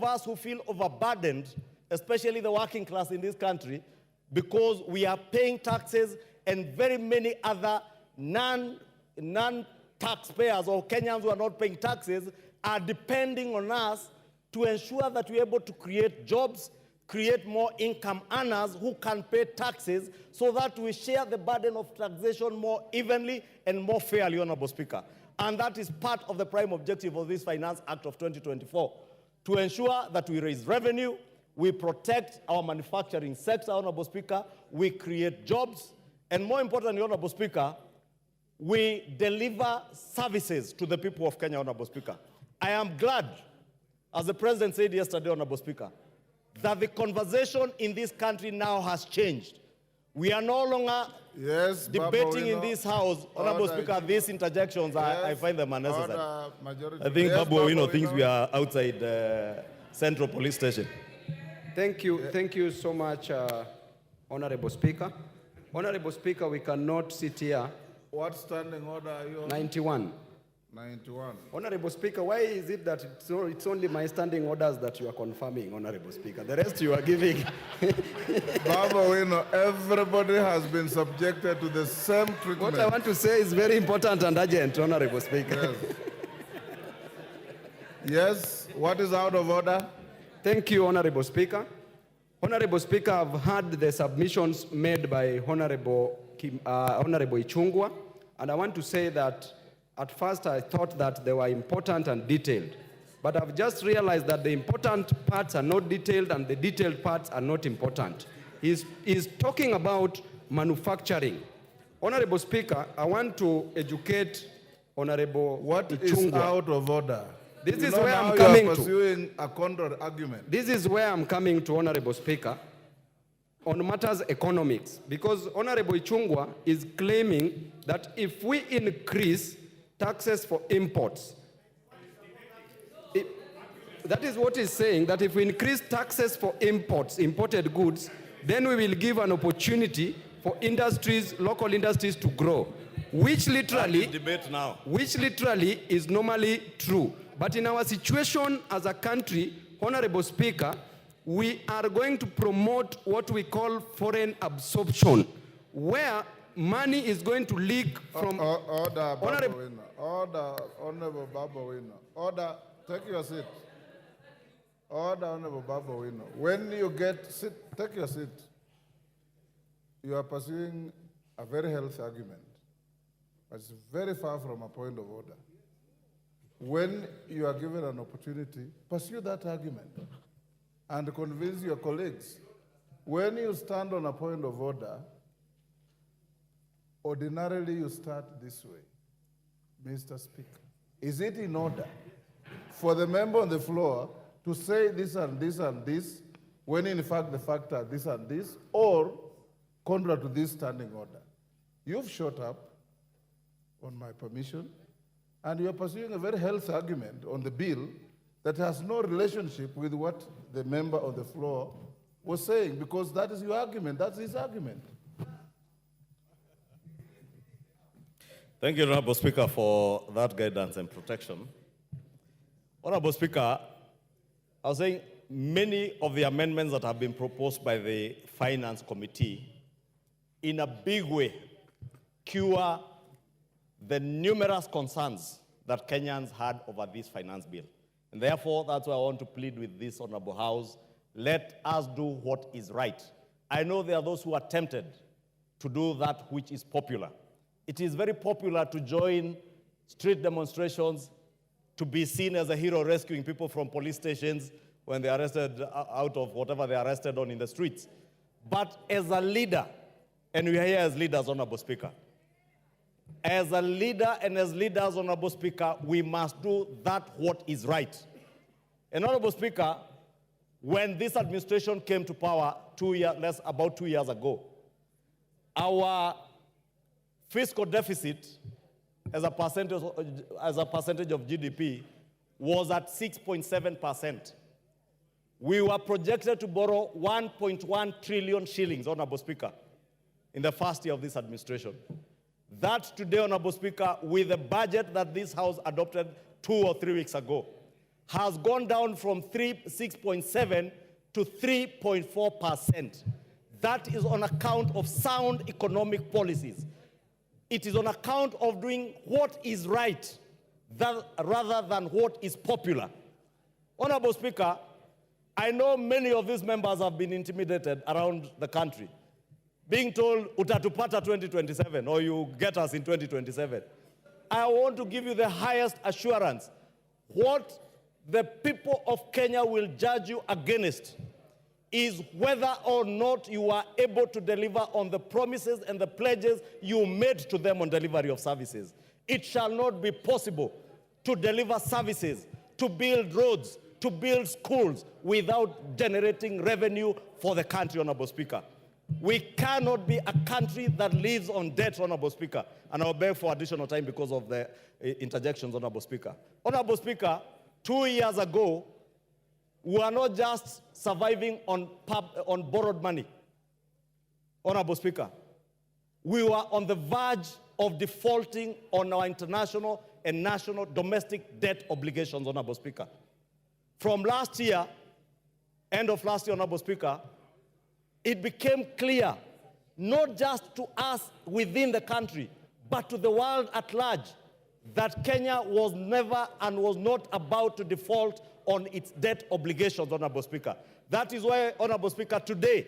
us who feel overburdened, especially the working class in this country, because we are paying taxes and very many other non-taxpayers or Kenyans who are not paying taxes are depending on us to ensure that we're able to create jobs, create more income earners who can pay taxes so that we share the burden of taxation more evenly and more fairly, Honorable Speaker. And that is part of the prime objective of this Finance Act of 2024, to ensure that we raise revenue, we protect our manufacturing sector, Honorable Speaker, we create jobs, and more importantly, Honorable Speaker, we deliver services to the people of Kenya, Honorable Speaker. I am glad, as the President said yesterday, Honorable Speaker, that the conversation in this country now has changed. We are no longer debating in this House, Honorable Speaker, these interjections, I find them unnecessary. I think Babu Owino thinks we are outside Central Police Station. Thank you so much, Honorable Speaker. Honorable Speaker, we cannot sit here. What standing order are you on? 91. 91. Honorable Speaker, why is it that it's only my standing orders that you are confirming, Honorable Speaker? The rest you are giving. Babu Owino, everybody has been subjected to the same treatment. What I want to say is very important and urgent, Honorable Speaker. Yes. Yes, what is out of order? Thank you, Honorable Speaker. Honorable Speaker, I've heard the submissions made by Honorable Ichung'wah, and I want to say that at first I thought that they were important and detailed, but I've just realized that the important parts are not detailed and the detailed parts are not important. He's talking about manufacturing. Honorable Speaker, I want to educate Honorable What Ichung'wah. is out of order? This is know, where now I'm coming you are to. pursuing a contrary argument. This is where I'm coming to, Honorable Speaker, on matters economics, because Honorable Ichung'wah is claiming that if we increase taxes for imports, that is what he's saying, that if we increase taxes for imports, imported goods, then we will give an opportunity for industries, local industries to grow, which literally is normally true. But in our situation as a country, Honorable Speaker, we are going to promote what we call foreign absorption, where money is going to leak from... Order, Babu Owino. Order, Honorable Babu Owino. Order, take your seat. Order, Honorable Babu Owino. When you take your seat. You are pursuing a very healthy argument, but it's very far from a point of order. When you are given an opportunity, pursue that argument and convince your colleagues. When you stand on a point of order, ordinarily you start this way. Mr. Speaker, is it in order for the member on the floor to say this and this and this, when in fact the fact are this and this, or contrary to this standing order? You've shot up on my permission, and you're pursuing a very healthy argument on the bill that has no relationship with what the member on the floor was saying, because that is your argument, that's his argument. Thank you, Honorable Speaker, for that guidance and protection. Honorable Speaker, I was saying many of the amendments that have been proposed by the Finance Committee in a big way cure the numerous concerns that Kenyans had over this finance bill. And therefore, that's why I want to plead with this Honorable House, let us do what is right. I know there are those who are tempted to do that which is popular. It is very popular to join street demonstrations, to be seen as a hero rescuing people from police stations when they are arrested out of whatever they are arrested on in the streets. But as a leader, and we are here as leaders, Honorable Speaker, as a leader and as leaders, Honorable Speaker, we must do that what is right. And Honorable Speaker, when this administration came to power about 2 years ago, our fiscal deficit as a percentage of GDP was at 6.7%. We were projected to borrow 1.1 trillion shillings, Honorable Speaker, in the first year of this administration. That today, Honorable Speaker, with the budget that this House adopted 2 or 3 weeks ago, has gone down from 6.7 to 3.4%. That is on account of sound economic policies. It is on account of doing what is right rather than what is popular. Honorable Speaker, I know many of these members have been intimidated around the country, being told, utatupata 2027, or you get us in 2027. I want to give you the highest assurance. What the people of Kenya will judge you against is whether or not you are able to deliver on the promises and the pledges you made to them on delivery of services. It shall not be possible to deliver services, to build roads, to build schools without generating revenue for the country, Honorable Speaker. We cannot be a country that lives on debt, Honorable Speaker. And I'll beg for additional time because of the interjections, Honorable Speaker. Honorable Speaker, 2 years ago, we are not just surviving on borrowed money. Honorable Speaker, we were on the verge of defaulting on our international and national domestic debt obligations, Honorable Speaker. From last year, end of last year, Honorable Speaker, it became clear, not just to us within the country, but to the world at large, that Kenya was never and was not about to default on its debt obligations, Honorable Speaker. That is why, Honorable Speaker, today,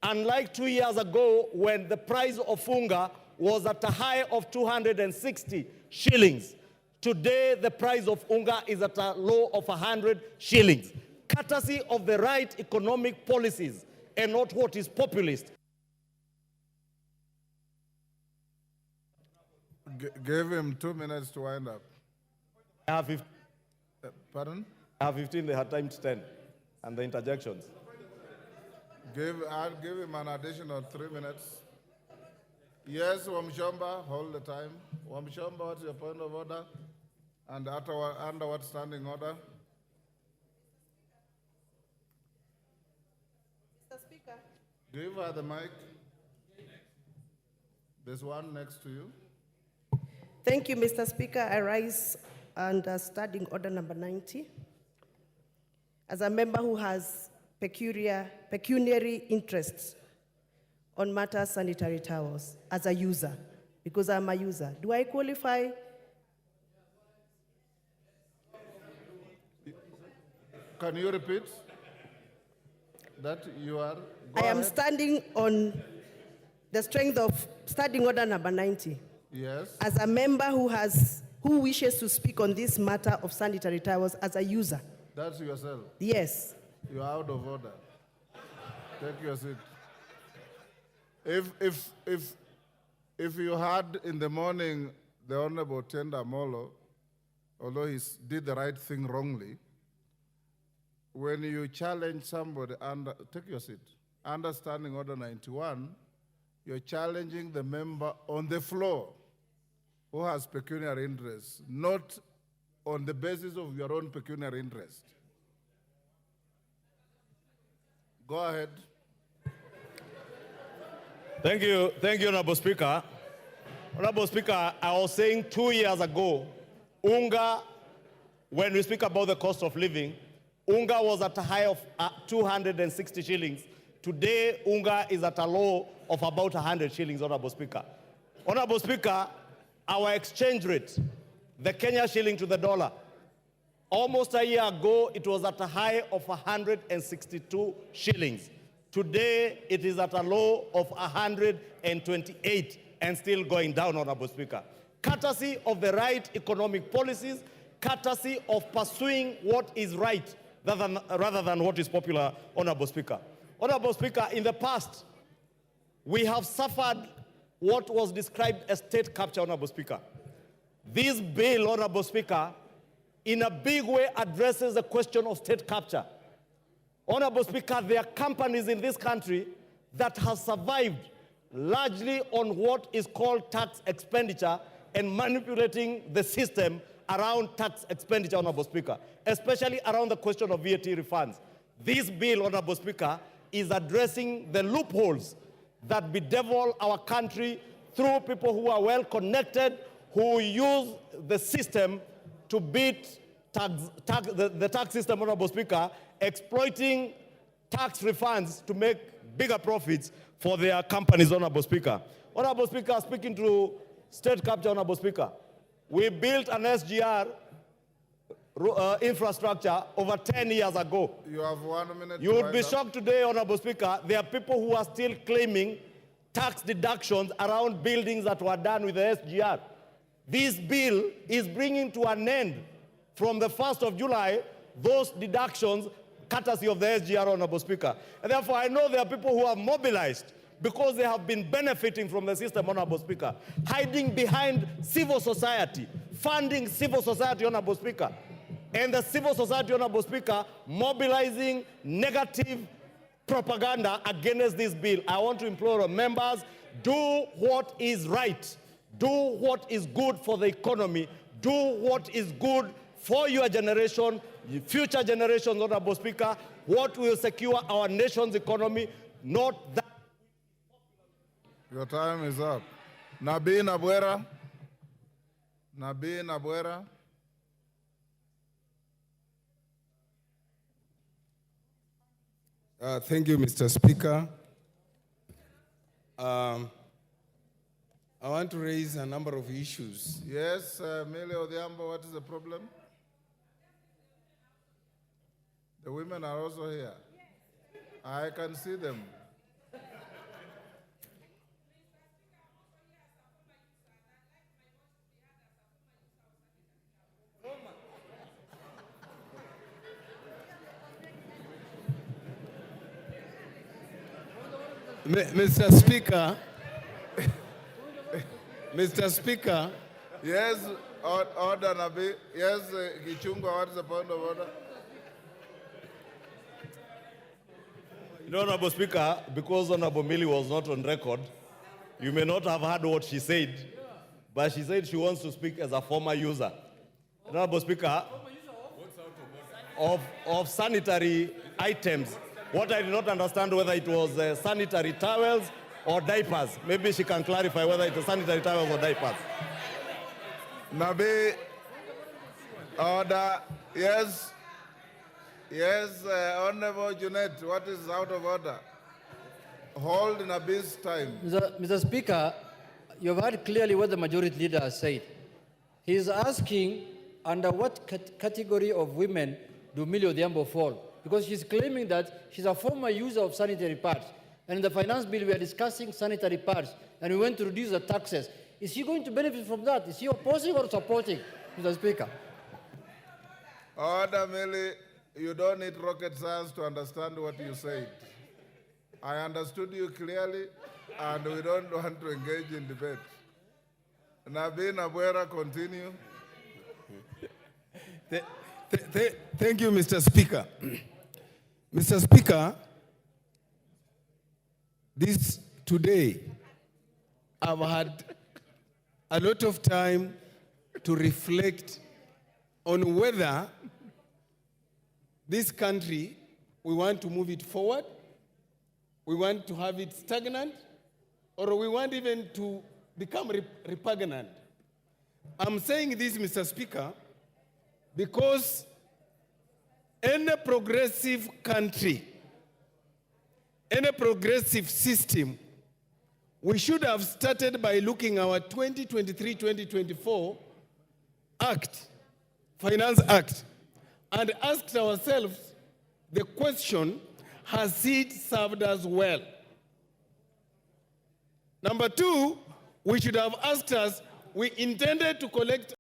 unlike 2 years ago when the price of unga was at a high of 260 shillings, today the price of unga is at a low of 100 shillings, courtesy of the right economic policies and not what is populist. Give him 2 minutes to wind up. I have 15. Pardon? I have 15, they had time to 10, and the interjections. I'll give him an additional 3 minutes. Yes, Wamuchomba, hold the time. Wamuchomba, what's your point of order? And under what standing order? Mr. Speaker. Give her the mic. There's one next to you. Thank you, Mr. Speaker. I rise under standing order number 90. As a member who has pecuniary interests on matters sanitary towels, as a user, because I'm a user, do I qualify? Can you repeat that you are? I am standing on the strength of standing order number 90. Yes. As a member who wishes to speak on this matter of sanitary towels as a user. That's yourself. Yes. You are out of order. Take your seat. If you had in the morning the Honorable Tenda Molo, although he did the right thing wrongly, when you challenge somebody take your seat, understanding order 91, you're challenging the member on the floor who has pecuniary interests, not on the basis of your own pecuniary interest. Go ahead. Thank you, Honorable Speaker. Honorable Speaker, I was saying 2 years ago, unga, when we speak about the cost of living, unga was at a high of 260 shillings. Today, unga is at a low of about 100 shillings, Honorable Speaker. Honorable Speaker, our exchange rate, the Kenya shilling to the dollar, almost a year ago, it was at a high of 162 shillings. Today, it is at a low of 128 and still going down, Honorable Speaker. Courtesy of the right economic policies, courtesy of pursuing what is right rather than what is popular, Honorable Speaker. Honorable Speaker, in the past, we have suffered what was described as state capture, Honorable Speaker. This bill, Honorable Speaker, in a big way addresses the question of state capture. Honorable Speaker, there are companies in this country that have survived largely on what is called tax expenditure and manipulating the system around tax expenditure, Honorable Speaker, especially around the question of VAT refunds. This bill, Honorable Speaker, is addressing the loopholes that bedevil our country through people who are well connected, who use the system to beat the tax system, Honorable Speaker, exploiting tax refunds to make bigger profits for their companies, Honorable Speaker. Honorable Speaker, speaking to state capture, Honorable Speaker, we built an SGR infrastructure over 10 years ago. You have 1 minute. You would be shocked today, Honorable Speaker, there are people who are still claiming tax deductions around buildings that were done with the SGR. This bill is bringing to an end from the 1st of July those deductions courtesy of the SGR, Honorable Speaker. And therefore, I know there are people who are mobilized because they have been benefiting from the system, Honorable Speaker, hiding behind civil society, funding civil society, Honorable Speaker, and the civil society, Honorable Speaker, mobilizing negative propaganda against this bill. I want to implore our members, do what is right, do what is good for the economy, do what is good for your generation, future generations, Honorable Speaker, what will secure our nation's economy, not that. Your time is up. Nabii Nabwera. Nabii Nabwera. Thank you, Mr. Speaker. I want to raise a number of issues. Yes, Millie Odhiambo, what is the problem? The women are also here. I can see them. Mr. Speaker, Mr. Speaker. Yes, order, Nabii. Yes, Ichung'wah, what is the point of order? You know, Honorable Speaker, because Honorable Millie was not on record, you may not have heard what she said, but she said she wants to speak as a former user. Honorable Speaker, of sanitary items. What I did not understand whether it was sanitary towels or diapers. Maybe she can clarify whether it was sanitary towels or diapers. Nabii, order. Yes. Yes, Honorable Junet, what is out of order? Hold Nabii's time. Mr. Speaker, you've heard clearly what the majority leader has said. He is asking under what category of women do Millie Odhiambo fall? Because she's claiming that she's a former user of sanitary pads. And in the finance bill, we are discussing sanitary pads, and we want to reduce the taxes. Is she going to benefit from that? Is she opposing or supporting, Mr. Speaker? Order, Millie. You don't need rocket science to understand what you said. I understood you clearly, and we don't want to engage in debate. Nabii Nabwera, continue. Thank you, Mr. Speaker. Mr. Speaker, today, I've had a lot of time to reflect on whether this country, we want to move it forward, we want to have it stagnant, or we want even to become repugnant. I'm saying this, Mr. Speaker, because any progressive country, any progressive system, we should have started by looking at our 2023-2024 Act, Finance Act, and asked ourselves the question, has it served us well? Number two, we should have asked us, we intended to collect